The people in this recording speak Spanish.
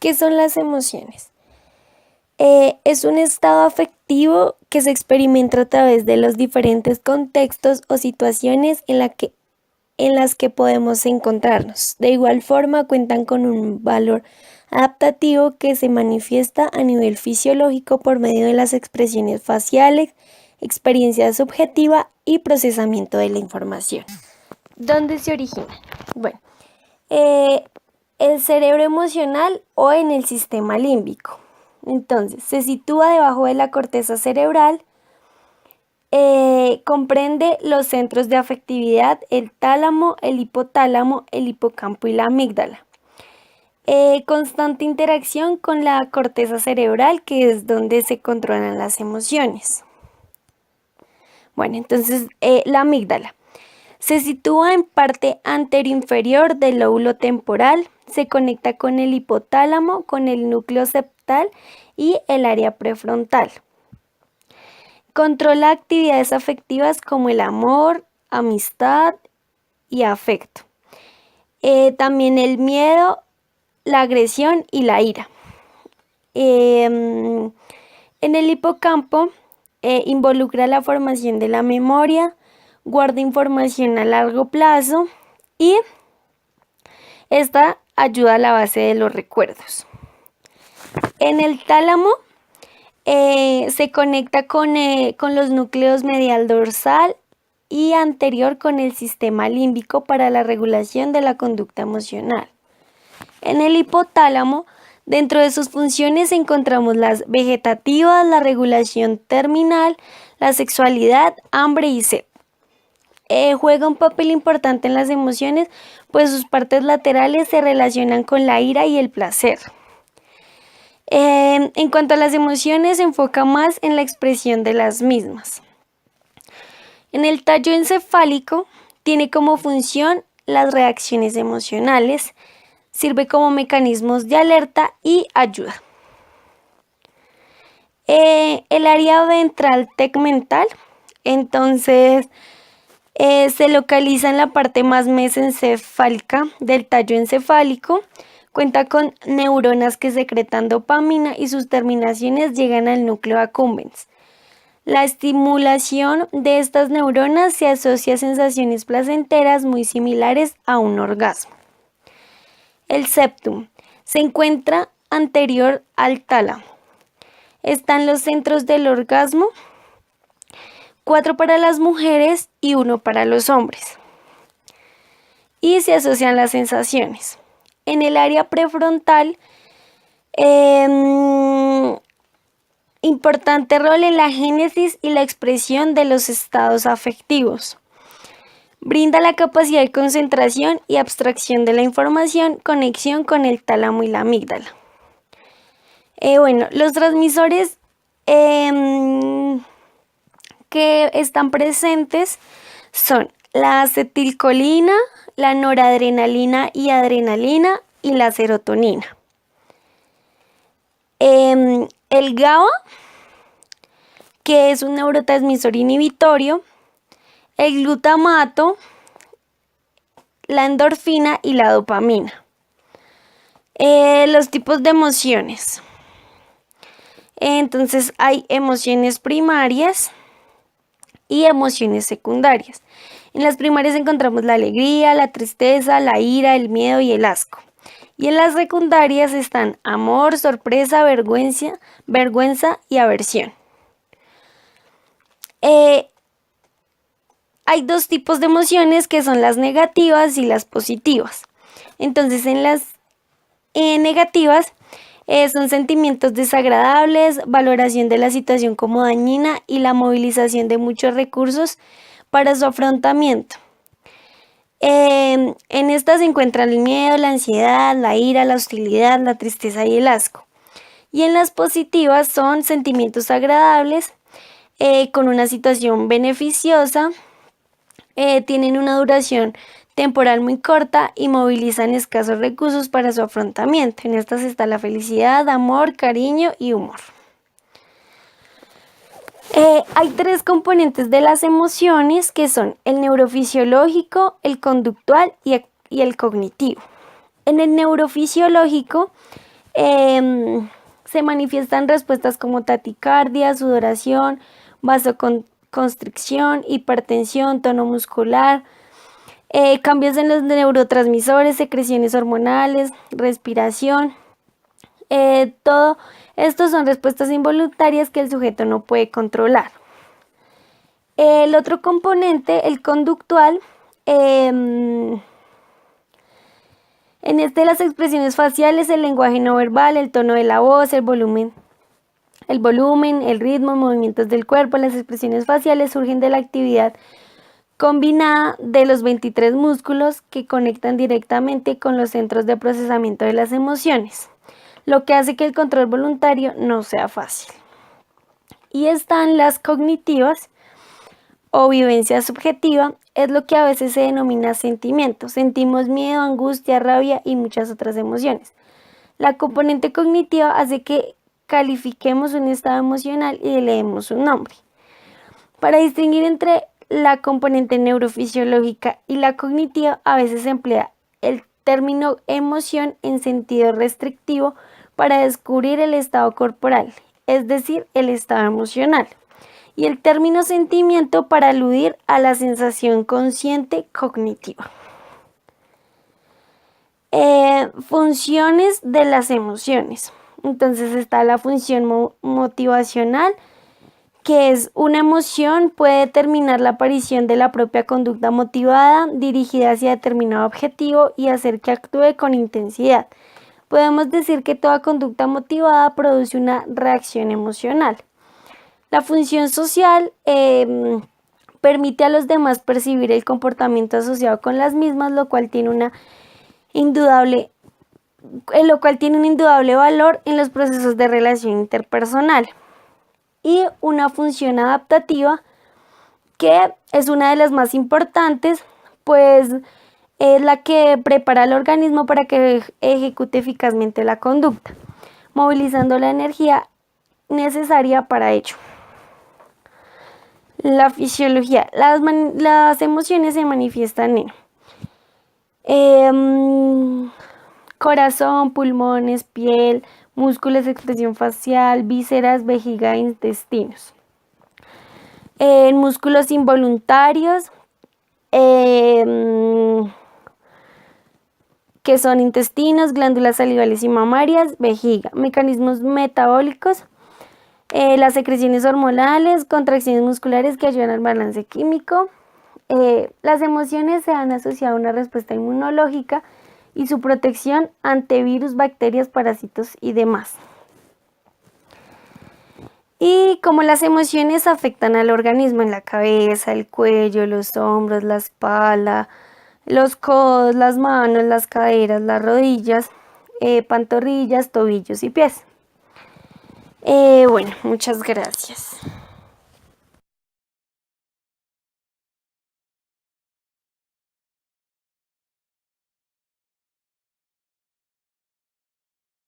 ¿Qué son las emociones? Es un estado afectivo que se experimenta a través de los diferentes contextos o situaciones en las que podemos encontrarnos. De igual forma, cuentan con un valor adaptativo que se manifiesta a nivel fisiológico por medio de las expresiones faciales, experiencia subjetiva y procesamiento de la información. ¿Dónde se originan? Bueno, el cerebro emocional o en el sistema límbico. Entonces, se sitúa debajo de la corteza cerebral, comprende los centros de afectividad, el tálamo, el hipotálamo, el hipocampo y la amígdala. Constante interacción con la corteza cerebral, que es donde se controlan las emociones. Bueno, entonces la amígdala se sitúa en parte anteroinferior del lóbulo temporal, se conecta con el hipotálamo, con el núcleo septal y el área prefrontal. Controla actividades afectivas como el amor, amistad y afecto. También el miedo, la agresión y la ira. En el hipocampo involucra la formación de la memoria, guarda información a largo plazo y esta ayuda a la base de los recuerdos. En el tálamo se conecta con los núcleos medial dorsal y anterior con el sistema límbico para la regulación de la conducta emocional. En el hipotálamo, dentro de sus funciones encontramos las vegetativas, la regulación terminal, la sexualidad, hambre y sed. Juega un papel importante en las emociones, pues sus partes laterales se relacionan con la ira y el placer. En cuanto a las emociones, se enfoca más en la expresión de las mismas. En el tallo encefálico, tiene como función las reacciones emocionales, sirve como mecanismos de alerta y ayuda. El área ventral tegmental, entonces, se localiza en la parte más mesencefálica del tallo encefálico, cuenta con neuronas que secretan dopamina y sus terminaciones llegan al núcleo accumbens. La estimulación de estas neuronas se asocia a sensaciones placenteras muy similares a un orgasmo. El septum se encuentra anterior al tálamo. Están los centros del orgasmo, 4 para las mujeres y 1 para los hombres. Y se asocian las sensaciones. En el área prefrontal, importante rol en la génesis y la expresión de los estados afectivos. Brinda la capacidad de concentración y abstracción de la información, conexión con el tálamo y la amígdala. Los transmisores que están presentes son la acetilcolina, la noradrenalina y adrenalina y la serotonina. El GABA, que es un neurotransmisor inhibitorio, el glutamato, la endorfina y la dopamina. Los tipos de emociones. Entonces hay emociones primarias y emociones secundarias. En las primarias encontramos la alegría, la tristeza, la ira, el miedo y el asco. Y en las secundarias están amor, sorpresa, vergüenza y aversión. Hay 2 tipos de emociones que son las negativas y las positivas. Entonces en las negativas son sentimientos desagradables, valoración de la situación como dañina y la movilización de muchos recursos para su afrontamiento. En estas se encuentran el miedo, la ansiedad, la ira, la hostilidad, la tristeza y el asco. Y en las positivas son sentimientos agradables, con una situación beneficiosa, tienen una duración temporal muy corta y movilizan escasos recursos para su afrontamiento. En estas está la felicidad, amor, cariño y humor. Hay 3 componentes de las emociones que son el neurofisiológico, el conductual y el cognitivo. En el neurofisiológico Se manifiestan respuestas como taquicardia, sudoración, vasoconstricción, hipertensión, tono muscular, cambios en los neurotransmisores, secreciones hormonales, respiración. Todo esto son respuestas involuntarias que el sujeto no puede controlar. El otro componente, el conductual, en las expresiones faciales, el lenguaje no verbal, el tono de la voz, el volumen, el ritmo, movimientos del cuerpo. Las expresiones faciales surgen de la actividad combinada de los 23 músculos que conectan directamente con los centros de procesamiento de las emociones, lo que hace que el control voluntario no sea fácil. Y están las cognitivas o vivencia subjetiva, es lo que a veces se denomina sentimiento. Sentimos miedo, angustia, rabia y muchas otras emociones. La componente cognitiva hace que califiquemos un estado emocional y le demos un nombre. Para distinguir entre la componente neurofisiológica y la cognitiva, a veces se emplea el término emoción en sentido restrictivo para descubrir el estado corporal, es decir, el estado emocional, y el término sentimiento para aludir a la sensación consciente cognitiva. Funciones de las emociones. Entonces está la función motivacional, que es una emoción, puede determinar la aparición de la propia conducta motivada dirigida hacia determinado objetivo y hacer que actúe con intensidad. Podemos decir que toda conducta motivada produce una reacción emocional. La función social permite a los demás percibir el comportamiento asociado con las mismas, lo cual tiene un indudable valor en los procesos de relación interpersonal. Y una función adaptativa, que es una de las más importantes, pues es la que prepara al organismo para que ejecute eficazmente la conducta, movilizando la energía necesaria para ello. La fisiología. Las emociones se manifiestan en corazón, pulmones, piel, músculos, expresión facial, vísceras, vejiga e intestinos. En músculos involuntarios, que son intestinos, glándulas salivales y mamarias, vejiga. Mecanismos metabólicos, las secreciones hormonales, contracciones musculares que ayudan al balance químico. Las emociones se han asociado a una respuesta inmunológica y su protección ante virus, bacterias, parásitos y demás. Y como las emociones afectan al organismo en la cabeza, el cuello, los hombros, la espalda, los codos, las manos, las caderas, las rodillas, pantorrillas, tobillos y pies. Bueno, muchas gracias.